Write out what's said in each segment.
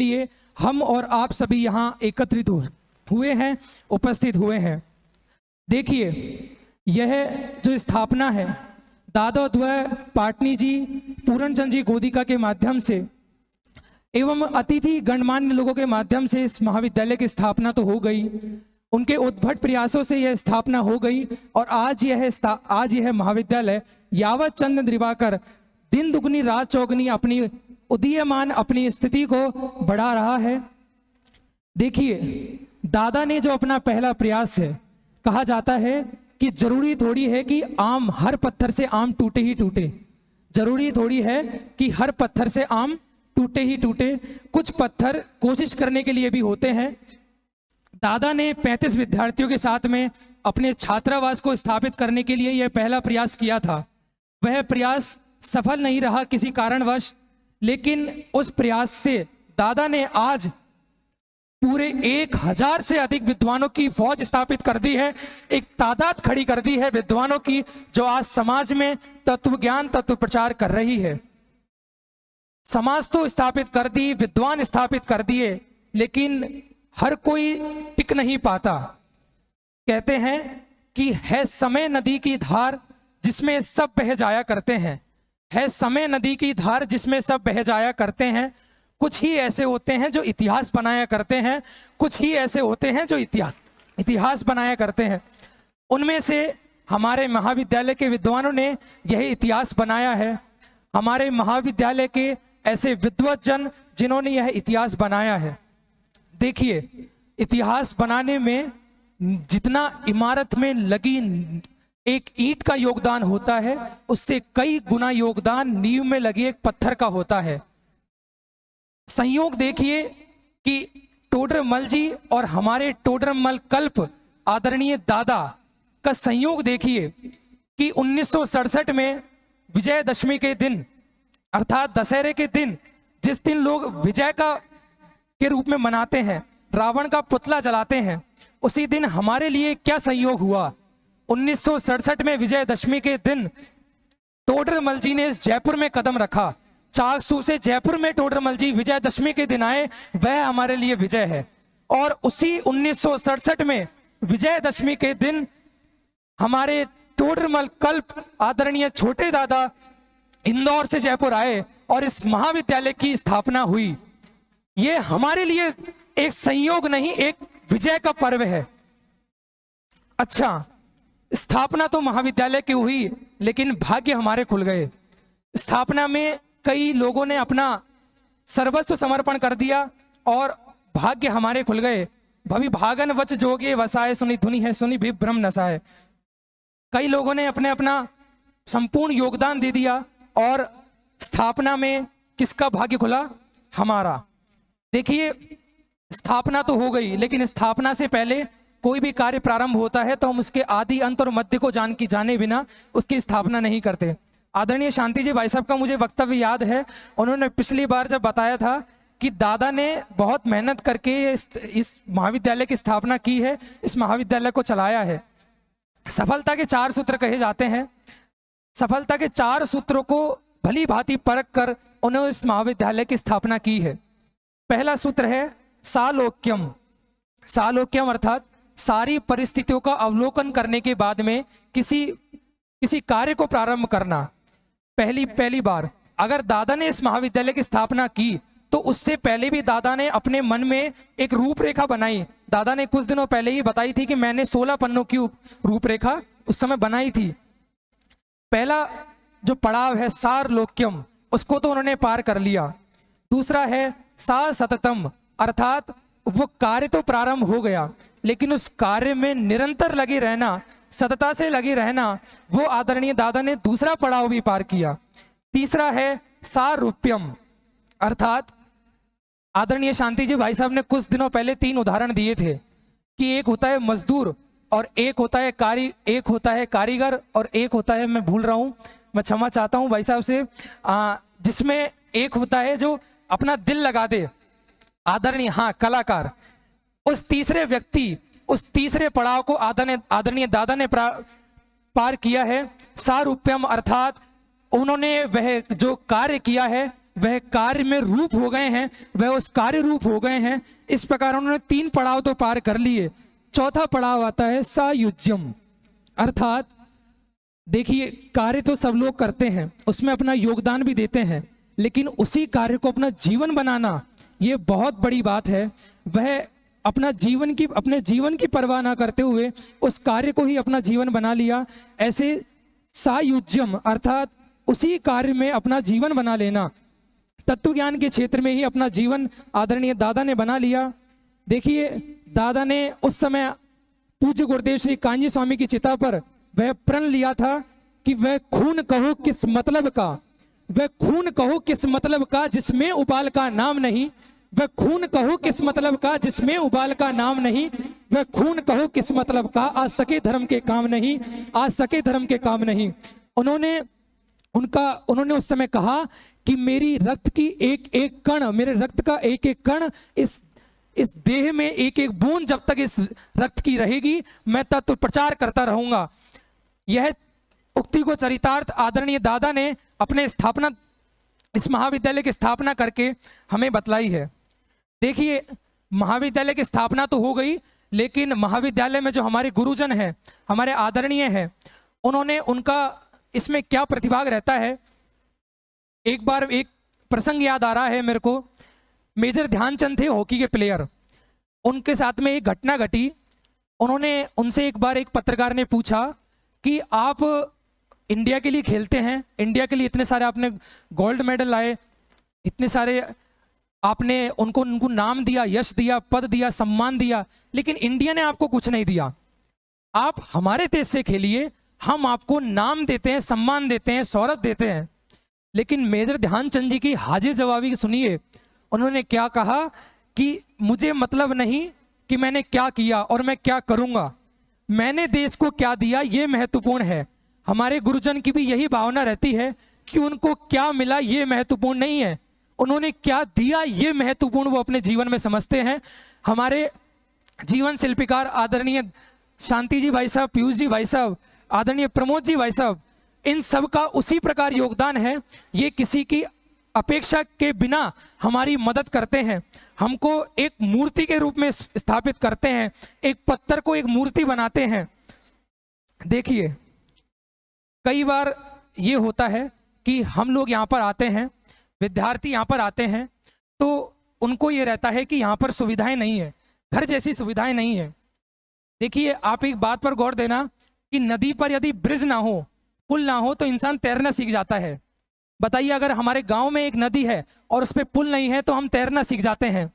लिए हम और आप सभी यहाँ एकत्रित हुए हैं, उपस्थित हुए हैं। देखिए, यह जो स्थापना है दादोद्वय पाटनी जी, पूरणचंद जी गोदिका के माध्यम से एवं अतिथि गणमान्य लोगों के माध्यम से इस महाविद्यालय की स्थापना तो हो गई, उनके उद्भट प्रयासों से यह स्थापना हो गई और आज यह महाविद्यालय यावत चंद दिवाकर दिन दुगनी रात चौगनी अपनी उदीयमान अपनी स्थिति को बढ़ा रहा है। देखिए, दादा ने जो अपना पहला प्रयास है, कहा जाता है कि जरूरी थोड़ी है कि आम हर पत्थर से आम टूटे ही टूटे, जरूरी थोड़ी है कि हर पत्थर से आम टूटे ही टूटे, कुछ पत्थर कोशिश करने के लिए भी होते हैं। दादा ने 35 विद्यार्थियों के साथ में अपने छात्रावास को स्थापित करने के लिए यह पहला प्रयास किया था। वह प्रयास सफल नहीं रहा किसी कारणवश, लेकिन उस प्रयास से दादा ने आज पूरे 1000 से अधिक विद्वानों की फौज स्थापित कर दी है, एक तादाद खड़ी कर दी है विद्वानों की, जो आज समाज में तत्व ज्ञान तत्व प्रचार कर रही है। समाज तो स्थापित कर दी, विद्वान स्थापित कर दिए, लेकिन हर कोई टिक नहीं पाता। कहते हैं कि है समय नदी की धार जिसमें सब बह जाया करते हैं, है समय नदी की धार जिसमें सब बह जाया करते हैं। कुछ ही ऐसे होते हैं जो इतिहास बनाया करते हैं, कुछ ही ऐसे होते हैं जो इतिहास बनाया करते हैं। उनमें से हमारे महाविद्यालय के विद्वानों ने यही इतिहास बनाया है। हमारे महाविद्यालय के ऐसे विद्वत जन जिन्होंने यह इतिहास बनाया है। देखिए, इतिहास बनाने में जितना इमारत में लगी एक ईंट का योगदान होता है, उससे कई गुना योगदान नींव में लगे एक पत्थर का होता है। संयोग देखिए कि टोडरमल जी और हमारे टोडरमल कल्प आदरणीय दादा का संयोग देखिए कि 1967 में विजयदशमी के दिन अर्थात दशहरे के दिन, जिस दिन लोग विजय के रूप में मनाते हैं, रावण का पुतला जलाते हैं, उसी दिन हमारे लिए क्या संयोग हुआ। 1967 में विजयदशमी के दिन टोडरमल जी ने जयपुर में कदम रखा। चाकसू से जयपुर में टोडरमल जी विजयदशमी के दिन आए, वह हमारे लिए विजय है। और उसी 1967 में विजयदशमी के दिन हमारे टोडरमल कल्प आदरणीय छोटे दादा इंदौर से जयपुर आए और इस महाविद्यालय की स्थापना हुई। ये हमारे लिए एक संयोग नहीं, एक विजय का पर्व है। अच्छा, स्थापना तो महाविद्यालय की हुई, लेकिन भाग्य हमारे खुल गए। स्थापना में कई लोगों ने अपना सर्वस्व समर्पण कर दिया और भाग्य हमारे खुल गए। भवि भागन वच जोगे वसाए, सुनी धुनी है सुनी भी भ्रम नसाए। कई लोगों ने अपना संपूर्ण योगदान दे दिया और स्थापना में किसका भाग्य खुला? हमारा। देखिए, स्थापना तो हो गई, लेकिन स्थापना से पहले कोई भी कार्य प्रारंभ होता है तो हम उसके आदि अंत और मध्य को जाने बिना उसकी स्थापना नहीं करते। आदरणीय शांति जी भाई साहब का मुझे वक्तव्य याद है, उन्होंने पिछली बार जब बताया था कि दादा ने बहुत मेहनत करके इस महाविद्यालय की स्थापना की है, इस महाविद्यालय को चलाया है। सफलता के 4 सूत्र कहे जाते हैं। सफलता के 4 सूत्रों को भली भांति परख कर उन्होंने इस महाविद्यालय की स्थापना की है। पहला सूत्र है सालोक्यम। सालोक्यम अर्थात सारी परिस्थितियों का अवलोकन करने के बाद में किसी कार्य को प्रारंभ करना। पहली बार अगर दादा ने इस महाविद्यालय की स्थापना की तो उससे पहले भी दादा ने अपने मन में एक रूपरेखा बनाई। दादा ने कुछ दिनों पहले ही बताई थी कि मैंने 16 पन्नों की रूपरेखा उस समय बनाई थी। पहला जो पड़ाव है सारलोक्यम, उसको तो उन्होंने पार कर लिया। दूसरा है सा सततम, अर्थात वो कार्य तो प्रारंभ हो गया, लेकिन उस कार्य में निरंतर लगे रहना, सतता से लगे रहना, वो आदरणीय दादा ने दूसरा पड़ाव भी पार किया। तीसरा है सारूप्यम, अर्थात आदरणीय शांति जी भाई साहब ने कुछ दिनों पहले 3 उदाहरण दिए थे कि एक होता है मजदूर और एक होता है कारीगर और एक होता है, मैं भूल रहा हूं, मैं क्षमा चाहता हूं भाई साहब से, जिसमें एक होता है जो अपना दिल लगा दे, आदरणीय कलाकार। उस तीसरे व्यक्ति, उस तीसरे पड़ाव को आदरणीय दादा ने पार किया है। सारूप्यम अर्थात उन्होंने वह जो कार्य किया है वह कार्य में रूप हो गए हैं, वह उस कार्य रूप हो गए हैं। इस प्रकार उन्होंने 3 पड़ाव तो पार कर लिए। चौथा पड़ाव आता है सायुज्यम, अर्थात देखिए कार्य तो सब लोग करते हैं, उसमें अपना योगदान भी देते हैं, लेकिन उसी कार्य को अपना जीवन बनाना ये बहुत बड़ी बात है। वह अपने जीवन की परवाह ना करते हुए उस कार्य को ही अपना जीवन बना लिया। ऐसे सायुज्यम अर्थात उसी कार्य में अपना जीवन बना लेना। तत्व ज्ञान के क्षेत्र में ही अपना जीवन आदरणीय दादा ने बना लिया। देखिए दादा ने उस समय पूज्य गुरुदेव श्री कान्जी स्वामी की चिता पर वह प्रण लिया था कि वह खून कहो किस मतलब का, वह खून कहो किस मतलब का जिसमें उबाल का नाम नहीं, वह खून कहो किस मतलब का जिसमें उबाल का नाम नहीं, वह खून कहो किस मतलब का आज सके धर्म के काम नहीं, आज सके धर्म के काम नहीं। उन्होंने उस समय कहा कि मेरी रक्त की एक एक कण, मेरे रक्त का एक एक कण इस देह में एक एक बूंद जब तक इस रक्त की रहेगी मैं तत्व प्रचार करता रहूंगा। यह उक्ति को चरितार्थ आदरणीय दादा ने अपने स्थापना इस महाविद्यालय की स्थापना करके हमें बतलाई है। देखिए महाविद्यालय की स्थापना तो हो गई, लेकिन महाविद्यालय में जो हमारे गुरुजन हैं, हमारे आदरणीय हैं, उन्होंने उनका इसमें क्या प्रतिभाग रहता है। एक बार एक प्रसंग याद आ रहा है मेरे को। मेजर ध्यानचंद थे हॉकी के प्लेयर, उनके साथ में एक घटना घटी। उनसे एक बार एक पत्रकार ने पूछा कि आप इंडिया के लिए खेलते हैं, इंडिया के लिए इतने सारे आपने गोल्ड मेडल लाए, इतने सारे आपने उनको नाम दिया, यश दिया, पद दिया, सम्मान दिया, लेकिन इंडिया ने आपको कुछ नहीं दिया। आप हमारे देश से खेलिए, हम आपको नाम देते हैं, सम्मान देते हैं, शौहरत देते हैं। लेकिन मेजर ध्यानचंद जी की हाजिर जवाबी सुनिए। उन्होंने क्या कहा कि मुझे मतलब नहीं कि मैंने क्या किया और मैं क्या करूंगा, मैंने देश को क्या दिया ये महत्वपूर्ण है। हमारे गुरुजन की भी यही भावना रहती है कि उनको क्या मिला ये महत्वपूर्ण नहीं है, उन्होंने क्या दिया ये महत्वपूर्ण वो अपने जीवन में समझते हैं। हमारे जीवन शिल्पीकार आदरणीय शांति जी भाई साहब, पीयूष जी भाई साहब, आदरणीय प्रमोद जी भाई साहब, इन सब का उसी प्रकार योगदान है। ये किसी की अपेक्षा के बिना हमारी मदद करते हैं, हमको एक मूर्ति के रूप में स्थापित करते हैं, एक पत्थर को एक मूर्ति बनाते हैं। देखिए कई बार ये होता है कि हम लोग यहाँ पर आते हैं, विद्यार्थी यहाँ पर आते हैं, तो उनको ये रहता है कि यहाँ पर सुविधाएं नहीं है, घर जैसी सुविधाएं नहीं है। देखिए आप एक बात पर गौर देना कि नदी पर यदि ब्रिज ना हो, पुल ना हो, तो इंसान तैरना सीख जाता है। बताइए अगर हमारे गांव में एक नदी है और उस पर पुल नहीं है तो हम तैरना सीख जाते हैं।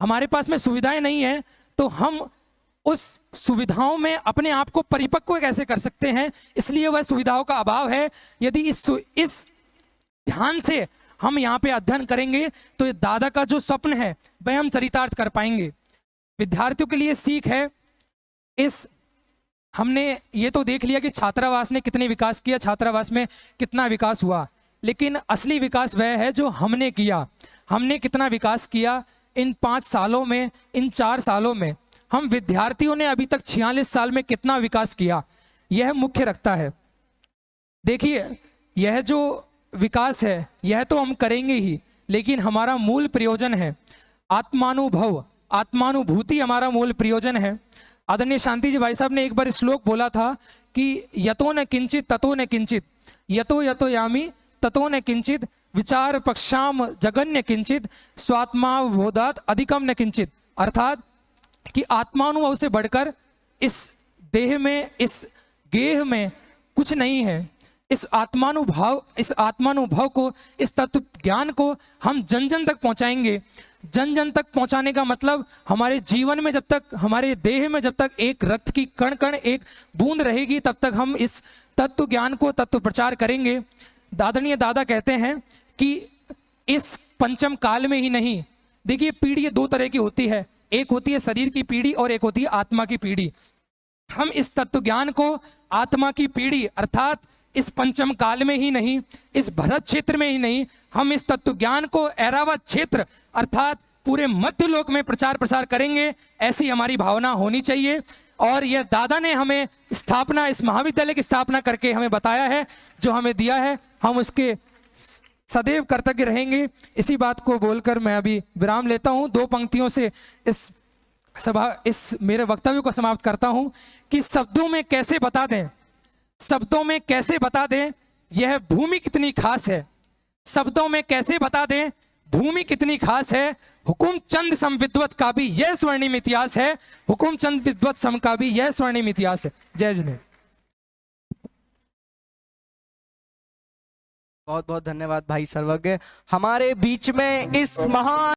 हमारे पास में सुविधाएं नहीं है तो हम उस सुविधाओं में अपने आप को परिपक्व कैसे कर सकते हैं, इसलिए वह सुविधाओं का अभाव है। यदि इस ध्यान से हम यहाँ पे अध्ययन करेंगे तो ये दादा का जो स्वप्न है वह हम चरितार्थ कर पाएंगे। विद्यार्थियों के लिए सीख है। हमने ये तो देख लिया कि छात्रावास ने कितने विकास किया, छात्रावास में कितना विकास हुआ, लेकिन असली विकास वह है जो हमने किया। हमने कितना विकास किया इन 5 सालों में, इन 4 सालों में। हम विद्यार्थियों ने अभी तक 46 साल में कितना विकास किया, यह मुख्य रखता है। देखिए यह जो विकास है यह तो हम करेंगे ही, लेकिन हमारा मूल प्रयोजन है आत्मानुभव, आत्मानुभूति हमारा मूल प्रयोजन है। आदरणीय शांति जी भाई साहब ने एक बार श्लोक बोला था कि यतो न किंचित ततो न किंचित, यतो यतो यामी ततो न किंचित, विचार पक्षाम जगन्य किंचित, स्वात्मावबोधात अधिकम न किंचित। अर्थात कि आत्मानुभव से बढ़कर इस देह में, इस गेह में कुछ नहीं है। इस आत्मानुभव को, इस तत्व ज्ञान को हम जन जन तक पहुंचाएंगे। जन जन तक पहुंचाने का मतलब हमारे जीवन में जब तक, हमारे देह में जब तक एक रक्त की कण कण एक बूंद रहेगी तब तक हम इस तत्व ज्ञान को तत्व प्रचार करेंगे। आदरणीय दादा कहते हैं कि इस पंचम काल में ही नहीं, देखिए पीढ़ी 2 तरह की होती है, एक होती है शरीर की पीढ़ी और एक होती है आत्मा की पीढ़ी। हम इस तत्व ज्ञान को आत्मा की पीढ़ी अर्थात इस पंचम काल में ही नहीं, इस भरत क्षेत्र में ही नहीं, हम इस तत्व ज्ञान को ऐरावत क्षेत्र अर्थात पूरे मध्य लोक में प्रचार प्रसार करेंगे, ऐसी हमारी भावना होनी चाहिए। और यह दादा ने हमें स्थापना, इस महाविद्यालय की स्थापना करके हमें बताया है, जो हमें दिया है, हम उसके सदैव कृतज्ञ रहेंगे। इसी बात को बोलकर मैं अभी विराम लेता हूं। 2 पंक्तियों से इस मेरे वक्तव्य को समाप्त करता हूं कि शब्दों में कैसे बता दें, शब्दों में कैसे बता दें यह भूमि कितनी खास है, शब्दों में कैसे बता दें भूमि कितनी खास है। हुकुम चंद सम विद्वत का भी यह स्वर्णिम इतिहास है, हुकुम चंद विद्वत सम का भी यह स्वर्णिम इतिहास है। जय जिनेंद्र। बहुत बहुत धन्यवाद भाई सर्वज्ञ। हमारे बीच में इस महान